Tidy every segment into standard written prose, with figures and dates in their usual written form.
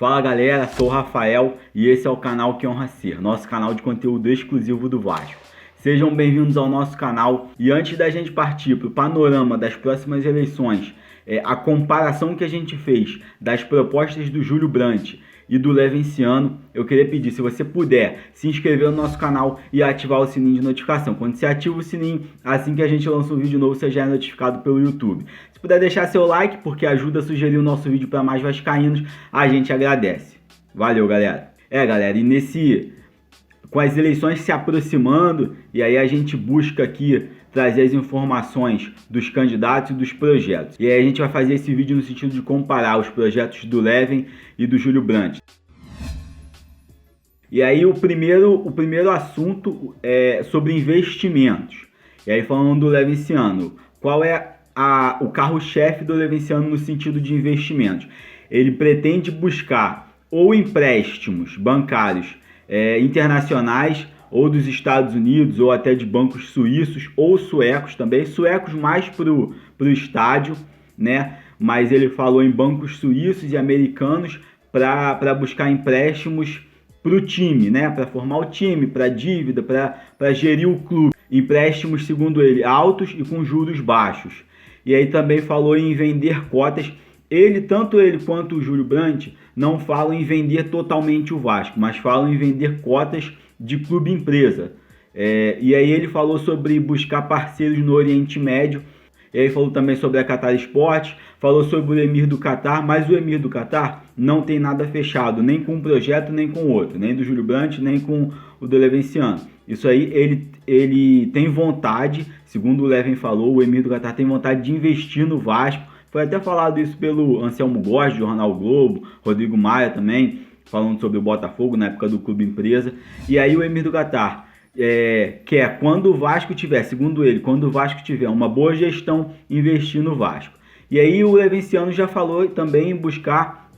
Fala galera, sou o Rafael e esse é o canal Que Honra Ser, nosso canal de conteúdo exclusivo do Vasco. Sejam bem-vindos ao nosso canal e antes da gente partir para o panorama das próximas eleições, a comparação que a gente fez das propostas do Júlio Brandt e do Levenciano, eu queria pedir, se você puder, se inscrever no nosso canal e ativar o sininho de notificação. Quando você ativa o sininho, assim que a gente lança um vídeo novo, você já é notificado pelo YouTube. Se puder deixar seu like, porque ajuda a sugerir o nosso vídeo para mais vascaínos, a gente agradece. Valeu, galera. Galera, e com as eleições se aproximando, e aí a gente busca aqui trazer as informações dos candidatos e dos projetos. E aí a gente vai fazer esse vídeo no sentido de comparar os projetos do Leven e do Júlio Brandt. E aí o primeiro assunto é sobre investimentos. E aí falando do Levenciano, qual é o carro-chefe do Levenciano no sentido de investimentos? Ele pretende buscar ou empréstimos bancários internacionais, ou dos Estados Unidos, ou até de bancos suíços, ou suecos também, suecos mais pro estádio, né? Mas ele falou em bancos suíços e americanos para buscar empréstimos para o time, né? Para formar o time, para dívida, para gerir o clube. Empréstimos, segundo ele, altos e com juros baixos. E aí também falou em vender cotas. Tanto ele quanto o Júlio Brandt não falam em vender totalmente o Vasco, mas falam em vender cotas de clube-empresa. E aí ele falou sobre buscar parceiros no Oriente Médio, e aí falou também sobre a Qatar Esportes, falou sobre o Emir do Qatar, mas o Emir do Qatar não tem nada fechado, nem com um projeto, nem com o outro, nem do Júlio Brandt, nem com o do Levenciano. Isso aí ele tem vontade, segundo o Leven falou, o Emir do Qatar tem vontade de investir no Vasco. Foi até falado isso pelo Anselmo Góes, do Jornal Globo, Rodrigo Maia também, falando sobre o Botafogo na época do Clube Empresa. E aí o Emir do Qatar quer, quando o Vasco tiver, segundo ele, quando o Vasco tiver uma boa gestão, investir no Vasco. E aí o Levenciano já falou também em buscar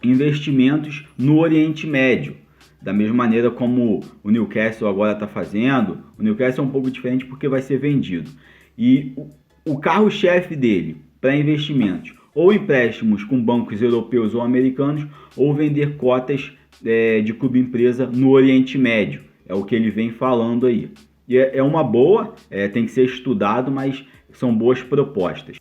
investimentos no Oriente Médio, da mesma maneira como o Newcastle agora está fazendo. O Newcastle é um pouco diferente porque vai ser vendido. E o carro-chefe dele para investimentos, ou empréstimos com bancos europeus ou americanos, ou vender cotas de clube-empresa no Oriente Médio. É o que ele vem falando aí. E é uma boa, tem que ser estudado, mas são boas propostas.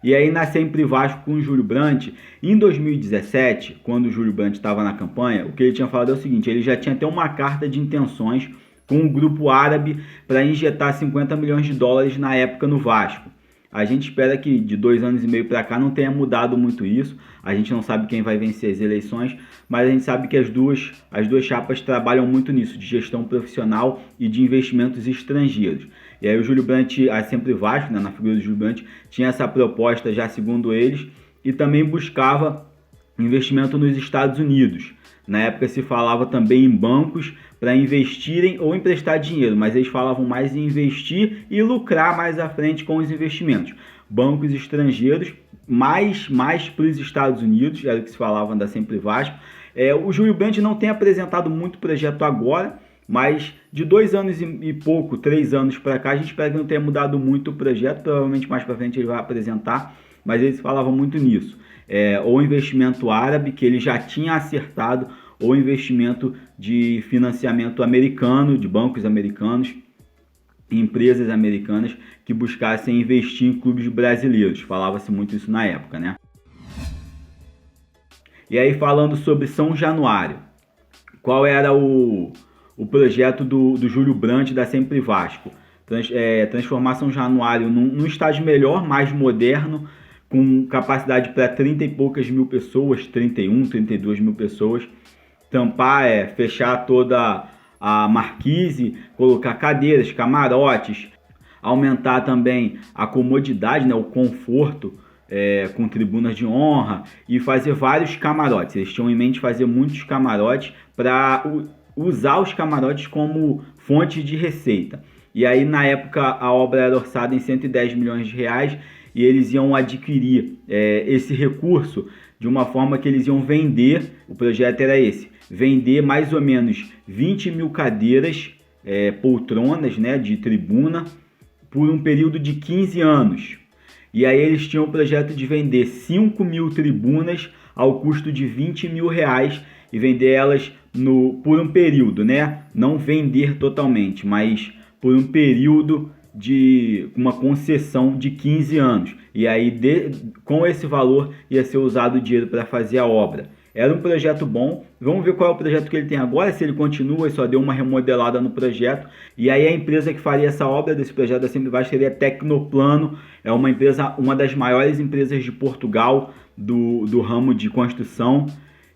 E aí na Sempre Vasco com o Júlio Brandt, em 2017, quando o Júlio Brandt estava na campanha, o que ele tinha falado é o seguinte: ele já tinha até uma carta de intenções com o grupo árabe para injetar 50 milhões de dólares na época no Vasco. A gente espera que de 2 anos e meio para cá não tenha mudado muito isso. A gente não sabe quem vai vencer as eleições, mas a gente sabe que as duas chapas trabalham muito nisso, de gestão profissional e de investimentos estrangeiros. E aí o Júlio Brandt, a Sempre Vasco, né, na figura do Júlio Brandt, tinha essa proposta já segundo eles, e também buscava investimento nos Estados Unidos. Na época se falava também em bancos para investirem ou emprestar dinheiro, mas eles falavam mais em investir e lucrar mais à frente com os investimentos. Bancos estrangeiros, mais para os Estados Unidos, era o que se falava da Sempre Vasco. O Júlio Brandt não tem apresentado muito projeto agora, mas de 2 anos e pouco, 3 anos para cá, a gente espera que não tenha mudado muito o projeto. Provavelmente mais para frente ele vai apresentar, mas eles falavam muito nisso. Ou investimento árabe, que ele já tinha acertado, ou investimento de financiamento americano, de bancos americanos, empresas americanas que buscassem investir em clubes brasileiros. Falava-se muito isso na época, né? E aí falando sobre São Januário, qual era o projeto do Júlio Brandt da Sempre Vasco? Transformar São Januário num estádio melhor, mais moderno, com capacidade para 30 e poucas mil pessoas, 31, 32 mil pessoas, tampar, fechar toda a marquise, colocar cadeiras, camarotes, aumentar também a comodidade, né, o conforto, com tribunas de honra, e fazer vários camarotes. Eles tinham em mente fazer muitos camarotes para usar os camarotes como fonte de receita. E aí na época a obra era orçada em 110 milhões de reais, e eles iam adquirir esse recurso de uma forma que eles iam vender. O projeto era esse: vender mais ou menos 20 mil cadeiras, poltronas, né, de tribuna, por um período de 15 anos. E aí eles tinham o projeto de vender 5 mil tribunas ao custo de R$20 mil e vender elas por um período, né? Não vender totalmente, mas por um período de uma concessão de 15 anos. E aí, com esse valor, ia ser usado o dinheiro para fazer a obra. Era um projeto bom. Vamos ver qual é o projeto que ele tem agora, se ele continua e só deu uma remodelada no projeto. E aí a empresa que faria essa obra desse projeto da Sempre Vasco seria a Tecnoplano. É uma empresa, uma das maiores empresas de Portugal do ramo de construção.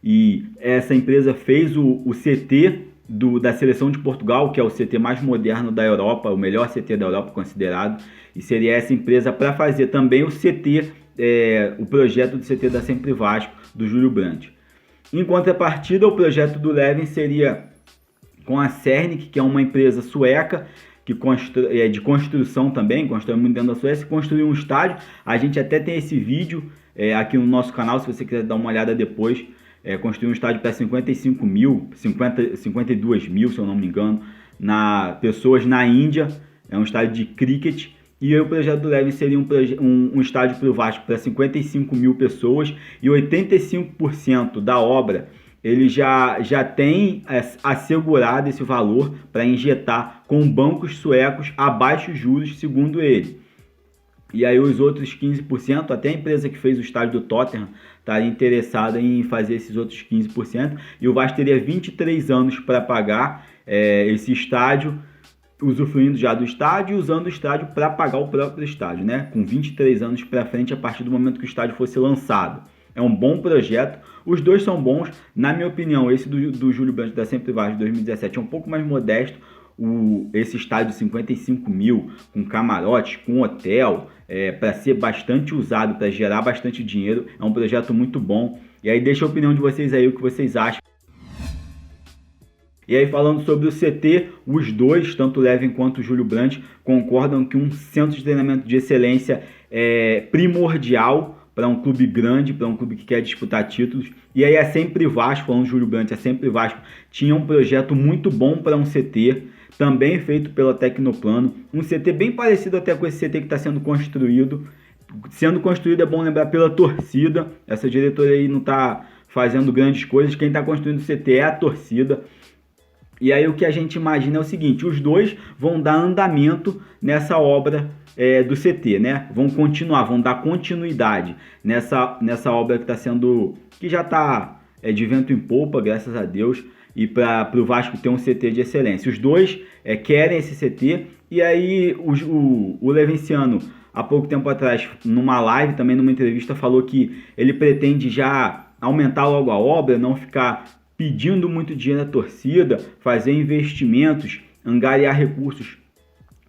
E essa empresa fez o CT da seleção de Portugal, que é o CT mais moderno da Europa, o melhor CT da Europa considerado. E seria essa empresa para fazer também o CT, o projeto do CT da Sempre Vasco, do Júlio Brandt. Em contrapartida, o projeto do Levin seria com a Cernic, que é uma empresa sueca que de construção também, constrói muito dentro da Suécia, construiu um estádio. A gente até tem esse vídeo aqui no nosso canal, se você quiser dar uma olhada depois. Construiu um estádio para 52 mil, se eu não me engano, pessoas na Índia. É um estádio de cricket. E aí o projeto do Levin seria um estádio para o Vasco para 55 mil pessoas, e 85% da obra ele já tem assegurado esse valor para injetar com bancos suecos a baixos juros, segundo ele. E aí os outros 15%, até a empresa que fez o estádio do Tottenham estaria interessada em fazer esses outros 15%, e o Vasco teria 23 anos para pagar esse estádio, usufruindo já do estádio e usando o estádio para pagar o próprio estádio, né? Com 23 anos para frente, a partir do momento que o estádio fosse lançado. É um bom projeto, os dois são bons. Na minha opinião, esse do Júlio Brandt da Sempre Vasco de 2017 é um pouco mais modesto. Esse estádio de 55 mil, com camarote, com hotel, para ser bastante usado, para gerar bastante dinheiro, é um projeto muito bom. E aí deixa a opinião de vocês aí, o que vocês acham. E aí, falando sobre o CT, os dois, tanto o Levin quanto o Júlio Brandt, concordam que um centro de treinamento de excelência é primordial para um clube grande, para um clube que quer disputar títulos. E aí a Sempre Vasco, falando do Júlio Brandt, a Sempre Vasco tinha um projeto muito bom para um CT, também feito pela Tecnoplano, um CT bem parecido até com esse CT que está sendo construído. Sendo construído, é bom lembrar, pela torcida. Essa diretoria aí não está fazendo grandes coisas, quem está construindo o CT é a torcida. E aí o que a gente imagina é o seguinte: os dois vão dar andamento nessa obra do CT, né? Vão continuar, vão dar continuidade nessa obra que já está de vento em popa, graças a Deus, e para o Vasco ter um CT de excelência. Os dois querem esse CT, e aí o Levinciano, há pouco tempo atrás, numa live, também numa entrevista, falou que ele pretende já aumentar logo a obra, não ficar pedindo muito dinheiro à torcida, fazer investimentos, angariar recursos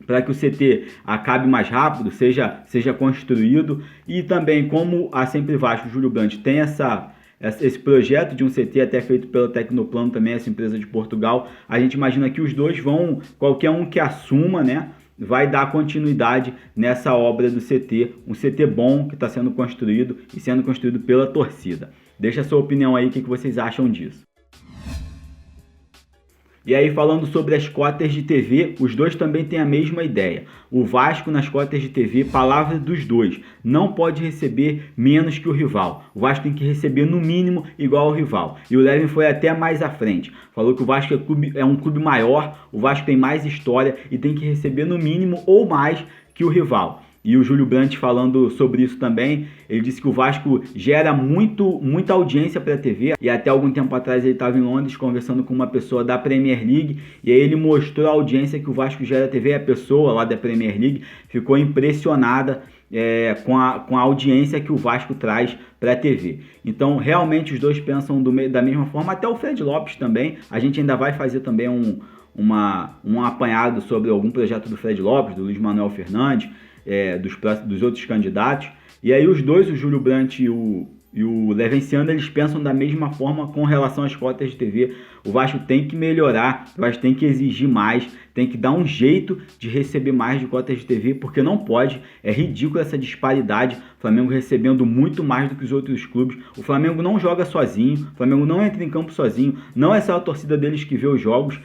para que o CT acabe mais rápido, seja construído. E também, como a Sempre Vasco, o Júlio Brandt, tem esse projeto de um CT até feito pela Tecnoplano, também essa empresa de Portugal, a gente imagina que os dois vão, qualquer um que assuma, né, vai dar continuidade nessa obra do CT, um CT bom que está sendo construído e sendo construído pela torcida. Deixa a sua opinião aí, o que vocês acham disso. E aí, falando sobre as cotas de TV, os dois também têm a mesma ideia. O Vasco, nas cotas de TV, palavra dos dois, não pode receber menos que o rival. O Vasco tem que receber no mínimo igual ao rival. E o Levin foi até mais à frente. Falou que o Vasco é um clube maior, o Vasco tem mais história e tem que receber no mínimo ou mais que o rival. E o Júlio Brandt, falando sobre isso também, ele disse que o Vasco gera muita audiência para a TV. E até algum tempo atrás ele estava em Londres conversando com uma pessoa da Premier League, e aí ele mostrou a audiência que o Vasco gera à TV, e a pessoa lá da Premier League ficou impressionada com a audiência que o Vasco traz para a TV. Então, realmente, os dois pensam da mesma forma, até o Fred Lopes também. A gente ainda vai fazer também um apanhado sobre algum projeto do Fred Lopes, do Luiz Manuel Fernandes, dos outros candidatos. E aí os dois, o Júlio Brandt e o Levinciano, eles pensam da mesma forma com relação às cotas de TV. O Vasco tem que melhorar, o Vasco tem que exigir mais, tem que dar um jeito de receber mais de cotas de TV, porque não pode, é ridículo essa disparidade, o Flamengo recebendo muito mais do que os outros clubes. O Flamengo não joga sozinho, o Flamengo não entra em campo sozinho, não é só a torcida deles que vê os jogos,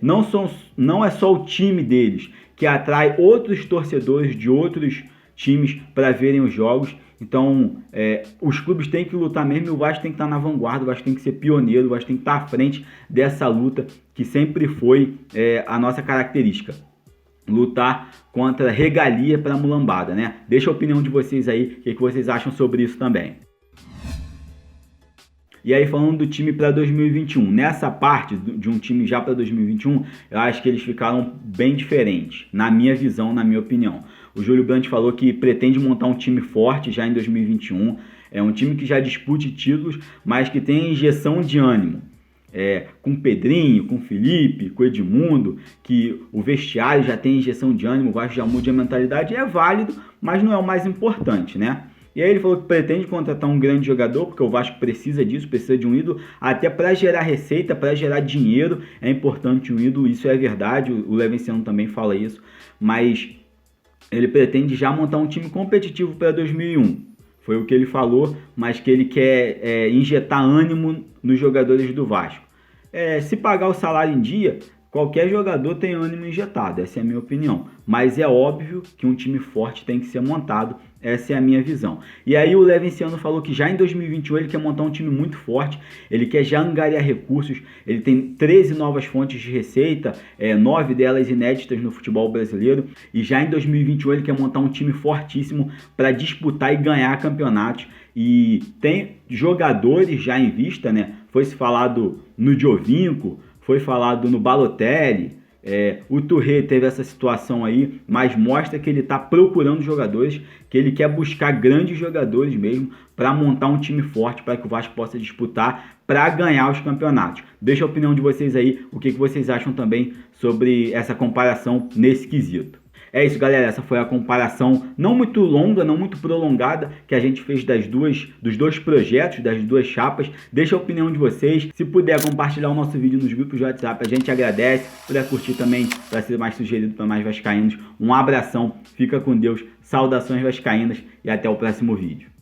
não é só o time deles que atrai outros torcedores de outros times para verem os jogos. Então, os clubes têm que lutar mesmo, e o Vasco tem que estar na vanguarda, o Vasco tem que ser pioneiro, o Vasco tem que estar à frente dessa luta que sempre foi a nossa característica. Lutar contra regalia para a mulambada, né? Deixa a opinião de vocês aí, o que vocês acham sobre isso também. E aí, falando do time para 2021, nessa parte de um time já para 2021, eu acho que eles ficaram bem diferentes, na minha visão, na minha opinião. O Júlio Brandt falou que pretende montar um time forte já em 2021, é um time que já dispute títulos, mas que tem injeção de ânimo. Com o Pedrinho, com o Felipe, com o Edmundo, que o vestiário já tem injeção de ânimo, o Vasco já muda a mentalidade, é válido, mas não é o mais importante, né? E aí ele falou que pretende contratar um grande jogador, porque o Vasco precisa disso, precisa de um ídolo, até para gerar receita, para gerar dinheiro, é importante um ídolo, isso é verdade, o Levenciano também fala isso, mas ele pretende já montar um time competitivo para 2001. Foi o que ele falou, mas que ele quer injetar ânimo nos jogadores do Vasco. Se pagar o salário em dia, qualquer jogador tem ânimo injetado, essa é a minha opinião. Mas é óbvio que um time forte tem que ser montado, essa é a minha visão. E aí o Levenciano falou que já em 2021 ele quer montar um time muito forte, ele quer já angariar recursos, ele tem 13 novas fontes de receita, 9 delas inéditas no futebol brasileiro, e já em 2021 ele quer montar um time fortíssimo para disputar e ganhar campeonatos. E tem jogadores já em vista, né? Foi se falado no Giovinco, foi falado no Balotelli, o Touré teve essa situação aí, mas mostra que ele está procurando jogadores, que ele quer buscar grandes jogadores mesmo para montar um time forte para que o Vasco possa disputar para ganhar os campeonatos. Deixa a opinião de vocês aí, o que vocês acham também sobre essa comparação nesse quesito. É isso, galera, essa foi a comparação não muito longa, não muito prolongada que a gente fez dos dois projetos, das duas chapas. Deixa a opinião de vocês. Se puder compartilhar o nosso vídeo nos grupos de WhatsApp, a gente agradece. Se puder curtir também, para ser mais sugerido para mais vascaínos. Um abração, fica com Deus, saudações vascaínas e até o próximo vídeo.